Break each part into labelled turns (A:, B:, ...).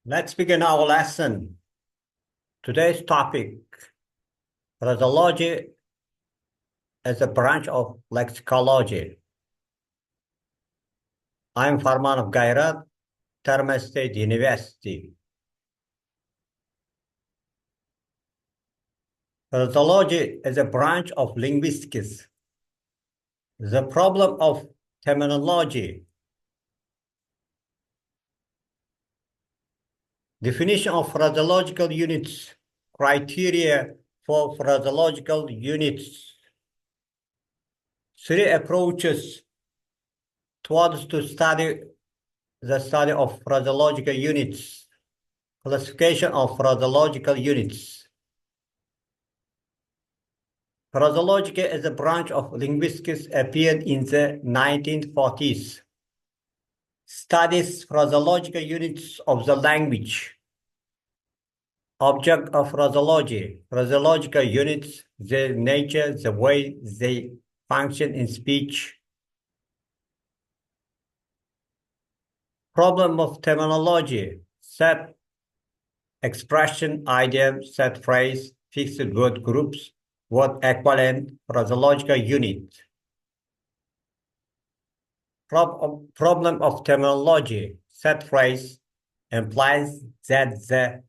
A: Let's begin our lesson. Today's topic, phraseology as a branch of lexicology. I'm Farman of Gairat, Terma State University. Phraseology is a branch of linguistics. The problem of terminology. Definition of phraseological units. Criteria for phraseological units. Three approaches towards to study the study of phraseological units. Classification of phraseological units. Phraseology as a branch of linguistics appeared in the 1940s. Studies phraseological units of the language. Object of phraseology. Phraseological units, their nature, the way they function in speech. Problem of terminology. Set expression, idiom, set phrase, fixed word groups, word equivalent, phraseological unit. Problem of terminology. Set phrase implies that the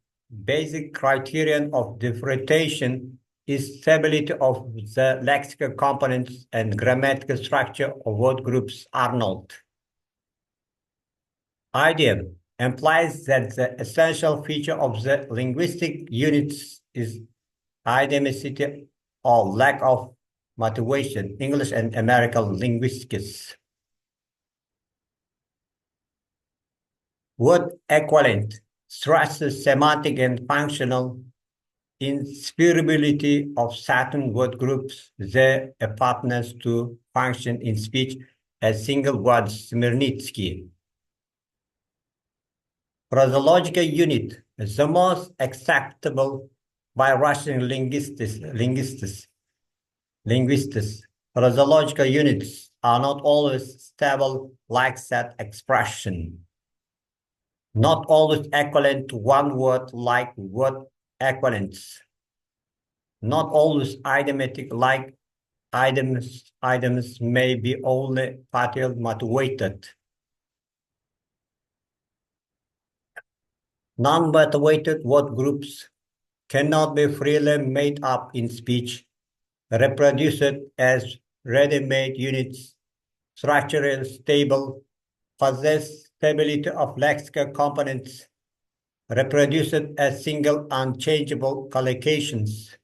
A: basic criterion of differentiation is stability of the lexical components and grammatical structure of word groups Arnold. Idiom implies that the essential feature of the linguistic units is idiomicity or lack of motivation, English and American linguistics. Word equivalent stresses semantic and functional inseparability of certain word groups, their aptness to function in speech as single words, Smirnitsky. Phraseological unit is the most acceptable by Russian linguists. Phraseological units are not always stable like set expression. Not always equivalent to one word like word equivalents. Not always idiomatic like items may be only partially motivated. Non-motivated word groups cannot be freely made up in speech, reproduced as ready-made units, structurally stable, possess stability of lexical components, reproduced as single unchangeable collocations.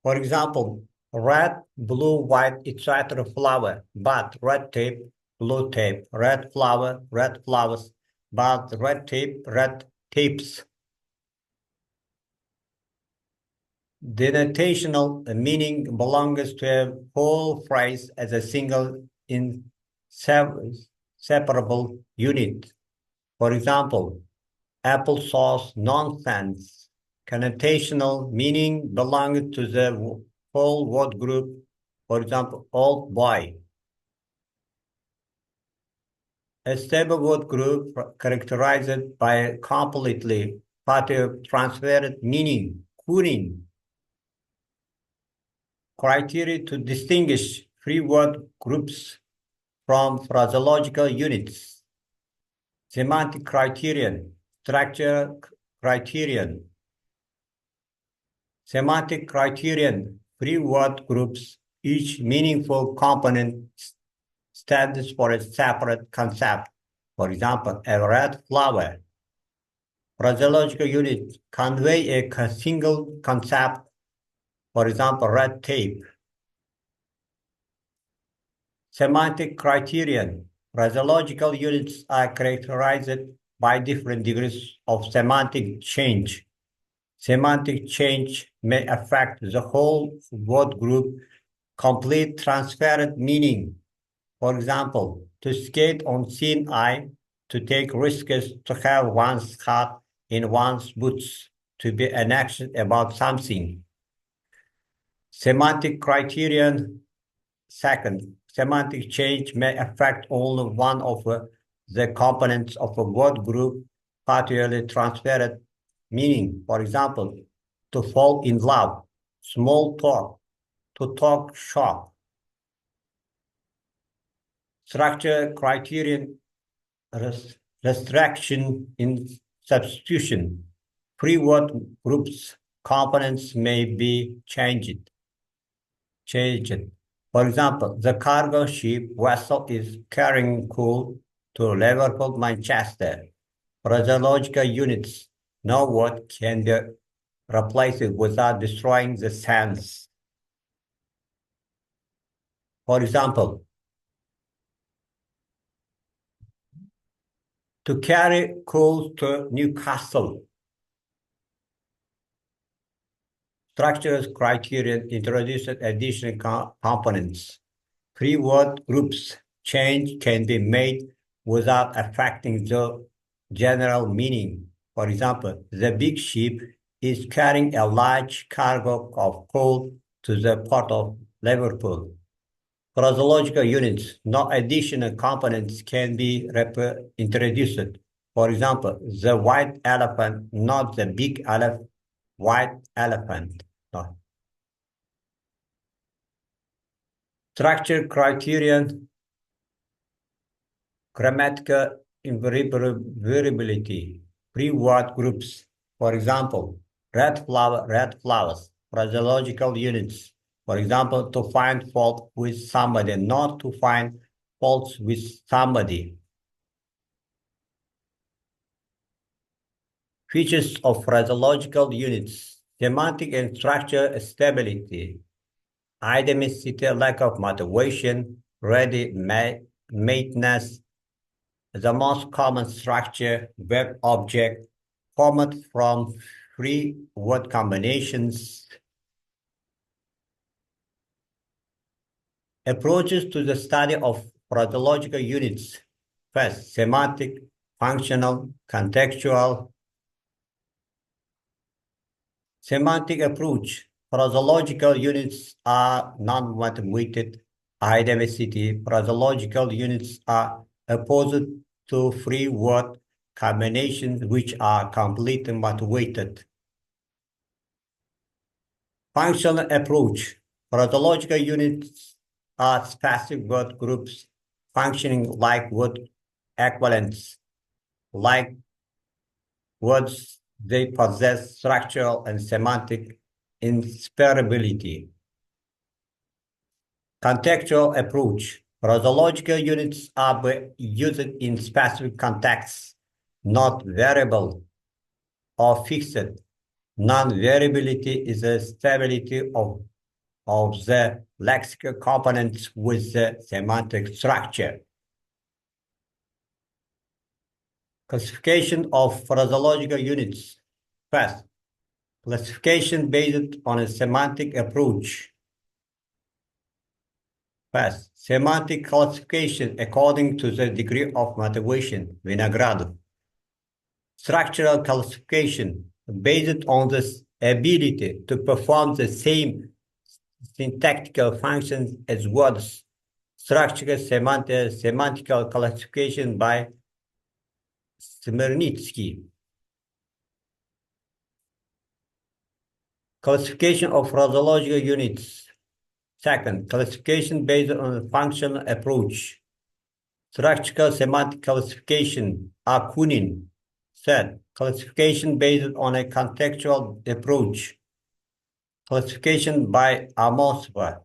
A: For example, red, blue, white, etc. flower, but red tape, blue tape, red flower, red flowers, but red tape, red tapes. Denotational meaning belongs to a whole phrase as a single inseparable unit. For example, applesauce nonsense. Connotational meaning belongs to the whole word group. For example, old boy. A stable word group characterized by a completely partial transferred meaning, Kurin. Criteria to distinguish free word groups from phraseological units. Semantic criterion, structure criterion. Semantic criterion, free word groups, each meaningful component stands for a separate concept. For example, a red flower. Phraseological units convey a single concept. For example, red tape. Semantic criterion. Phraseological units are characterized by different degrees of semantic change. Semantic change may affect the whole word group, complete transferred meaning. For example, to skate on thin ice, to take risks, to have one's heart in one's boots, to be an action about something. Semantic criterion. Second, semantic change may affect only one of the components of a word group partially transferred meaning. For example, to fall in love, small talk, to talk shop. Structure criterion restriction in substitution. Free word groups components may be changed. For example, the cargo ship vessel is carrying coal to Liverpool, Manchester. Phraseological units know what can be replaced without destroying the sense. For example, to carry coal to Newcastle. Structures criterion introduced additional components. Free word groups change can be made without affecting the general meaning. For example, the big ship is carrying a large cargo of coal to the port of Liverpool. Phraseological units, no additional components can be introduced. For example, the white elephant, not the big white elephant. No. Structure criterion, grammatical invariability, free word groups. For example, red flowers, phraseological units. For example, to find fault with somebody, not to find faults with somebody. Features of phraseological units, semantic and structure stability, identity, lack of motivation, ready-madness, the most common structure, web object, format from free word combinations. Approaches to the study of phraseological units. First, semantic, functional, contextual. Semantic approach. Phraseological units are non-motivated identity. Phraseological units are opposed to free word combinations which are completely motivated. Functional approach. Phraseological units are specific word groups functioning like word equivalents, like words they possess structural and semantic inseparability. Contextual approach. Phraseological units are used in specific contexts, not variable or fixed. Non-variability is a stability of the lexical components with the semantic structure. Classification of phraseological units. First, classification based on a semantic approach. First, semantic classification according to the degree of motivation, Vinogradov. Structural classification based on the ability to perform the same syntactical functions as words. Structural semantical classification by Smirnitsky. Classification of phraseological units. Second, classification based on a functional approach. Structural semantic classification, Akunin. Third, classification based on a contextual approach. Classification by Amosova.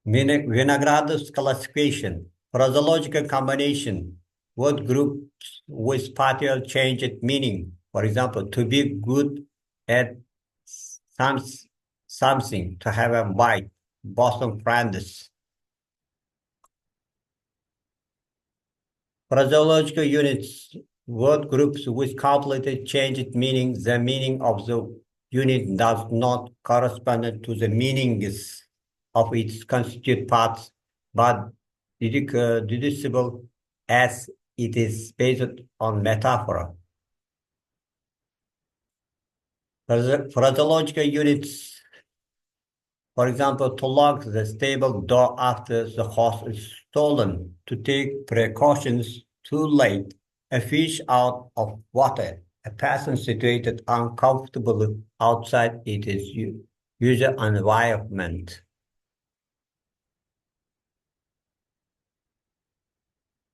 A: Vinogradov's classification, phraseological combination, word groups with partial changed meaning. For example, to be good at something, to have a bite, Boston friends. Phraseological units, word groups with completely changed meaning. The meaning of the unit does not correspond to the meanings of its constituent parts, but deducible as it is based on metaphor. Phraseological units, for example, to lock the stable door after the horse is stolen, to take precautions, too late, a fish out of water, a person situated uncomfortably outside its user environment.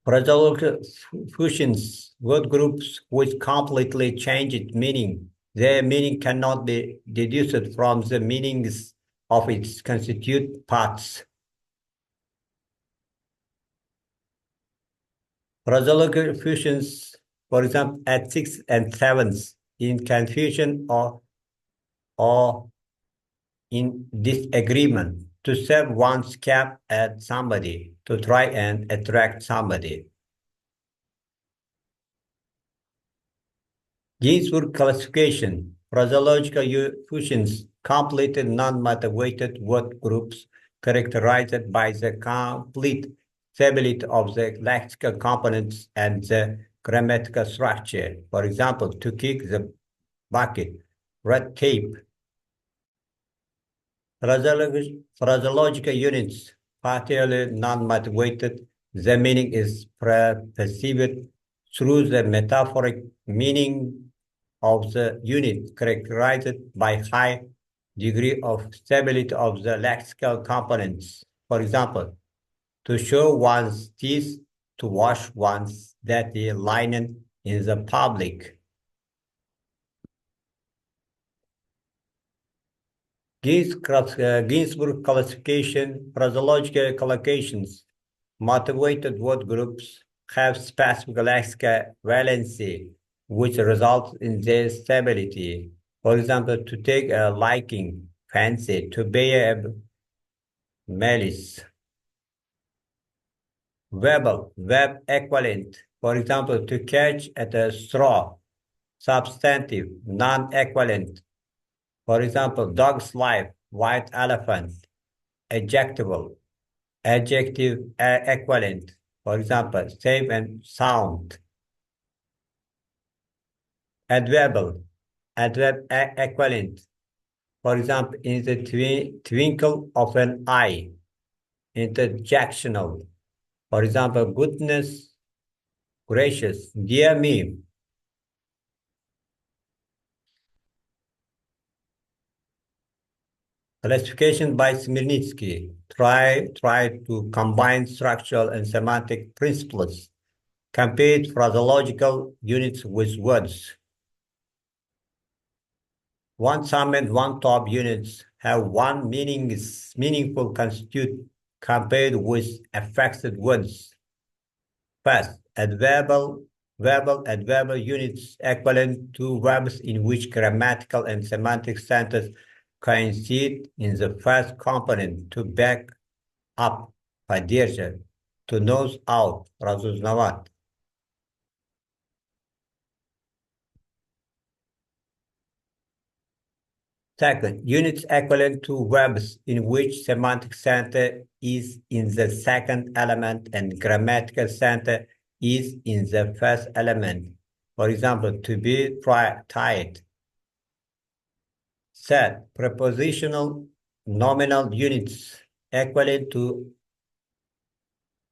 A: Phraseological fusions, word groups which completely change its meaning. Their meaning cannot be deduced from the meanings of its constituent parts. Phraseological fusions, for example, at six and sevens, in confusion or in disagreement, to serve one's cap at somebody, to try and attract somebody. Ginsburg classification, phraseological fusions, completed non-motivated word groups characterized by the complete stability of the lexical components and the grammatical structure. For example, to kick the bucket, red tape. Phraseological units, partially non-motivated, the meaning is perceived through the metaphoric meaning of the unit, characterized by high degree of stability of the lexical components. For example, to show one's teeth, to wash one's dirty linen in the public. Ginsburg classification, phraseological collocations, motivated word groups have specific lexical valency, which results in their stability. For example, to take a liking, fancy, to bear a malice. Verbal, verb equivalent. For example, to catch at a straw. Substantive, non-equivalent. For example, dog's life, white elephant. Adjectival, adjective equivalent. For example, safe and sound. Adverbial, adverb equivalent. For example, in the twinkle of an eye. Interjectional. For example, goodness gracious, dear me. Classification by Smirnitsky try to combine structural and semantic principles, compared phraseological units with words. One sum and one top units have one meaningful constitute compared with affixed words. First, adverbial units equivalent to verbs in which grammatical and semantic centers coincide in the first component, to back up, поддерживать, to nose out, разузнавать. Second, units equivalent to verbs in which semantic center is in the second element and grammatical center is in the first element. For example, to be tied. Third, prepositional nominal units equivalent to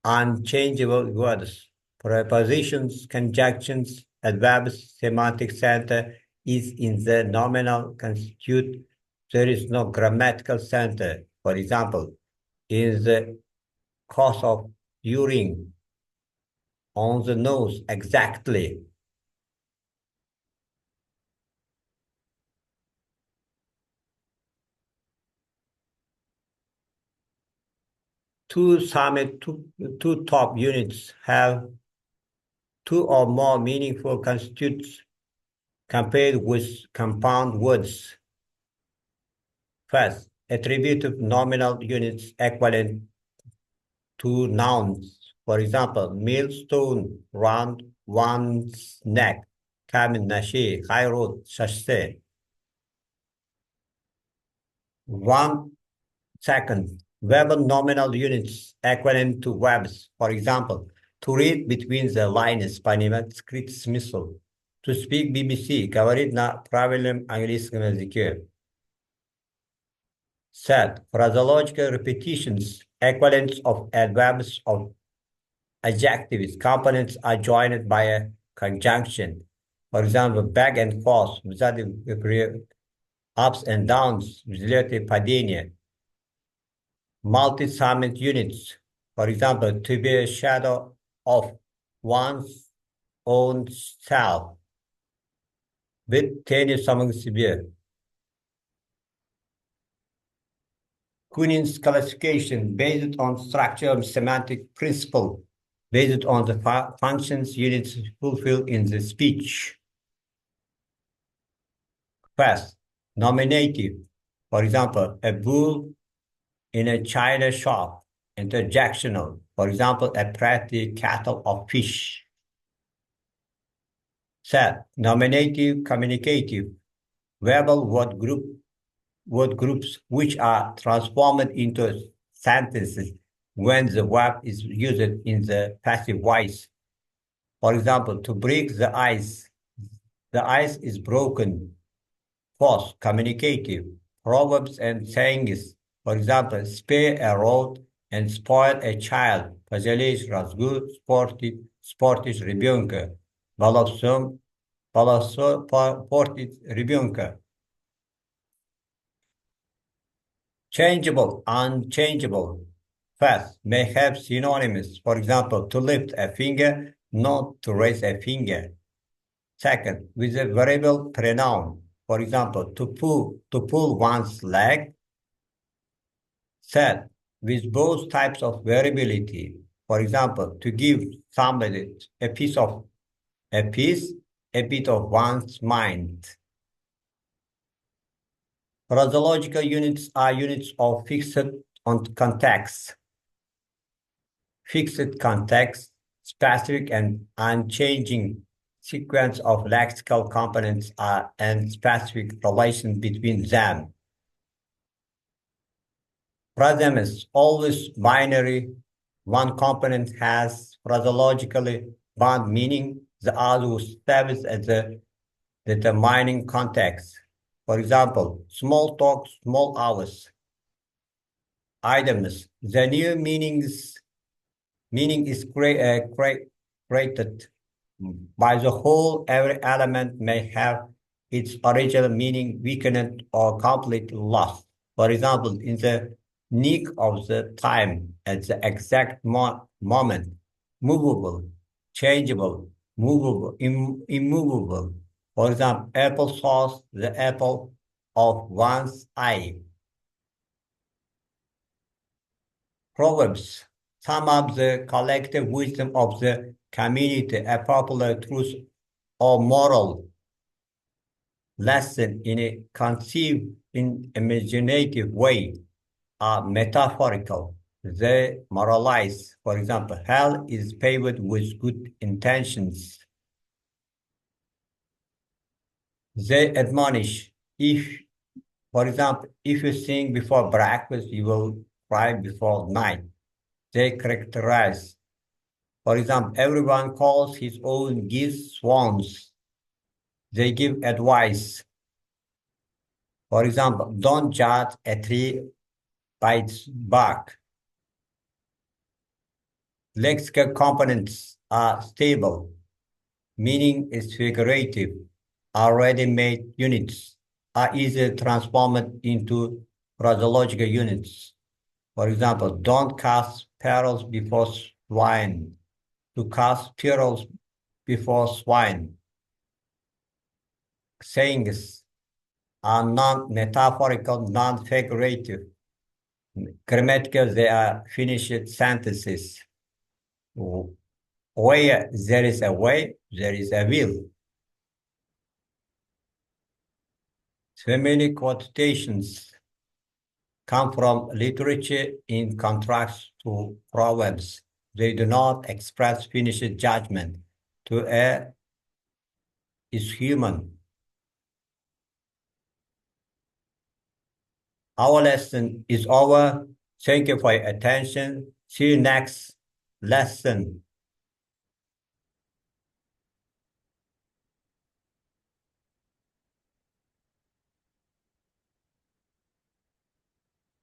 A: unchangeable words. Prepositions, conjunctions, adverbs, semantic center is in the nominal constitute. There is no grammatical center. For example, in the course of, during, on the nose, exactly. Two top units have two or more meaningful constitutes compared with compound words. First, attributive nominal units equivalent to nouns. For example, millstone, round one's neck, kamen nashi, high road, chasse. One second, verbal nominal units equivalent to verbs. For example, to read between the lines, понимать скрыть смысл. To speak BBC, говорить на правильном английском языке. Third, phraseological repetitions Equivalents of adverbs of adjectives. Components are joined by a conjunction. For example, back and forth, ups and downs, взлеты, падения. Multi-summit units. For example, to be a shadow of one's own self. With teni самого себе. Kunin's classification based on structural semantic principle, based on the functions units fulfilled in the speech. First, nominative. For example, a bull in a china shop. Interjectional. For example, a pretty cattle of fish. Set, nominative, communicative. Verbal word groups which are transformed into sentences when the verb is used in the passive voice. For example, to break the ice. The ice is broken. False, communicative. Proverbs and sayings. For example, spare a road and spoil a child. Пожалеешь разгул, спортишь ребенка. Баловством портит ребенка. Changeable, unchangeable. First, may have synonyms. For example, to lift a finger, not to raise a finger. Second, with a variable pronoun. For example, to pull one's leg. Third, with both types of variability. For example, to give somebody a bit of one's mind. Phraseological units are units of fixed context. Fixed context, specific and unchanging sequence of lexical components and specific relation between them. Phrasemes, always binary. One component has phraseologically bound meaning, the other serves as a determining context. For example, small talk, small hours. Items, the new meaning is created by the whole. Every element may have its original meaning weakened or completely lost. For example, in the nick of the time, at the exact moment, movable, changeable, movable, immovable. For example, apple sauce, the apple of one's eye. Proverbs sum up the collective wisdom of the community, a popular truth or moral lesson in a conceived in imaginative way, are metaphorical. They moralize. For example, hell is paved with good intentions. They admonish. For example, if you sing before breakfast, you will cry before night. They characterize. For example, everyone calls his own geese swans. They give advice. For example, don't judge a tree by its bark. Lexical components are stable. Meaning is figurative. Already made units are easily transformed into phraseological units. For example, don't cast pearls before swine. To cast pearls before swine. Sayings are non-metaphorical, non-figurative. Grammatical, they are finished sentences. Where there is a way, there is a will. Family quotations come from literature in contrast to proverbs. They do not express finished judgment. To err is human. Our lesson is over. Thank you for your attention. See you next lesson.